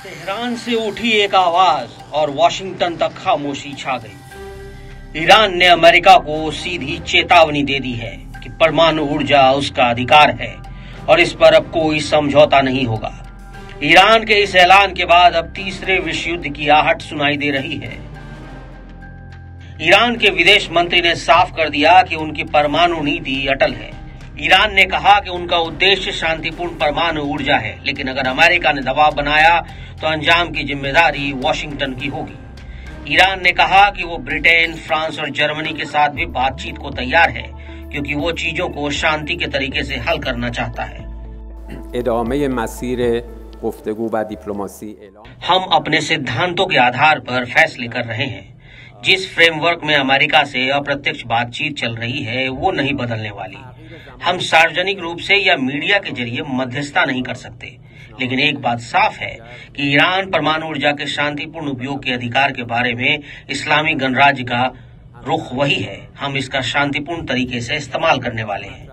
Tehran से उठी एक आवाज और वॉशिंगटन तक खामोशी छा गई। ईरान ने अमेरिका को सीधी चेतावनी दे दी है कि परमाणु ऊर्जा उसका अधिकार है और इस पर अब कोई समझौता नहीं होगा। ईरान के इस ऐलान के बाद अब तीसरे विश्व युद्ध की आहट सुनाई दे रही है। ईरान के विदेश मंत्री ने साफ कर दिया कि उनकी परमाणु नीति अटल है। ईरान ने कहा कि उनका उद्देश्य शांतिपूर्ण परमाणु ऊर्जा है, लेकिन अगर अमेरिका ने दबाव बनाया तो अंजाम की जिम्मेदारी वॉशिंगटन की होगी। ईरान ने कहा कि वो ब्रिटेन, फ्रांस और जर्मनी के साथ भी बातचीत को तैयार है, क्योंकि वो चीजों को शांति के तरीके से हल करना चाहता है। हम अपने सिद्धांतों के आधार पर फैसले कर रहे हैं। जिस फ्रेमवर्क में अमेरिका से अप्रत्यक्ष बातचीत चल रही है वो नहीं बदलने वाली। हम सार्वजनिक रूप से या मीडिया के जरिए मध्यस्थता नहीं कर सकते, लेकिन एक बात साफ है कि ईरान परमाणु ऊर्जा के शांतिपूर्ण उपयोग के अधिकार के बारे में इस्लामी गणराज्य का रुख वही है। हम इसका शांतिपूर्ण तरीके से इस्तेमाल करने वाले हैं।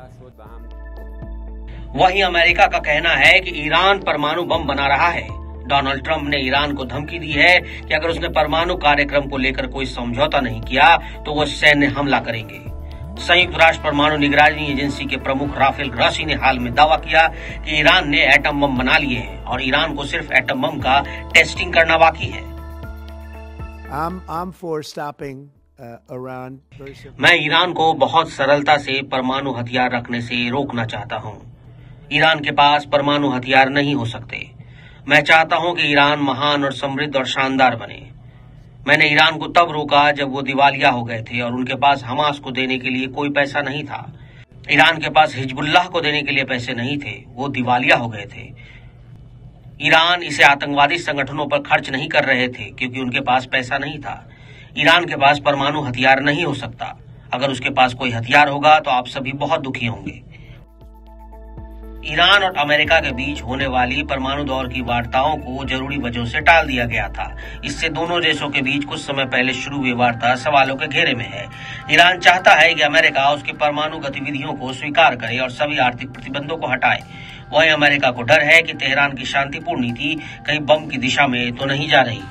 वहीं अमेरिका का कहना है कि ईरान परमाणु बम बना रहा है। डोनाल्ड ट्रंप ने ईरान को धमकी दी है कि अगर उसने परमाणु कार्यक्रम को लेकर कोई समझौता नहीं किया तो वो सैन्य हमला करेंगे। संयुक्त राष्ट्र परमाणु निगरानी एजेंसी के प्रमुख राफेल ग्रॉसी ने हाल में दावा किया कि ईरान ने एटम बम बना लिए हैं और ईरान को सिर्फ एटम बम का टेस्टिंग करना बाकी है। मैं ईरान को बहुत सरलता से परमाणु हथियार रखने से रोकना चाहता हूं। ईरान के पास परमाणु हथियार नहीं हो सकते। मैं चाहता हूं कि ईरान महान और समृद्ध और शानदार बने। मैंने ईरान को तब रोका जब वो दिवालिया हो गए थे और उनके पास हमास को देने के लिए कोई पैसा नहीं था। ईरान के पास हिजबुल्लाह को देने के लिए पैसे नहीं थे, वो दिवालिया हो गए थे। ईरान इसे आतंकवादी संगठनों पर खर्च नहीं कर रहे थे क्योंकि उनके पास पैसा नहीं था। ईरान के पास परमाणु हथियार नहीं हो सकता। अगर उसके पास कोई हथियार होगा तो आप सभी बहुत दुखी होंगे। ईरान और अमेरिका के बीच होने वाली परमाणु दौर की वार्ताओं को जरूरी वजहों से टाल दिया गया था। इससे दोनों देशों के बीच कुछ समय पहले शुरू हुई वार्ता सवालों के घेरे में है। ईरान चाहता है कि अमेरिका उसकी परमाणु गतिविधियों को स्वीकार करे और सभी आर्थिक प्रतिबंधों को हटाए। वहीं अमेरिका को डर है कि तेहरान की शांतिपूर्ण नीति कहीं बम की दिशा में तो नहीं जा रही।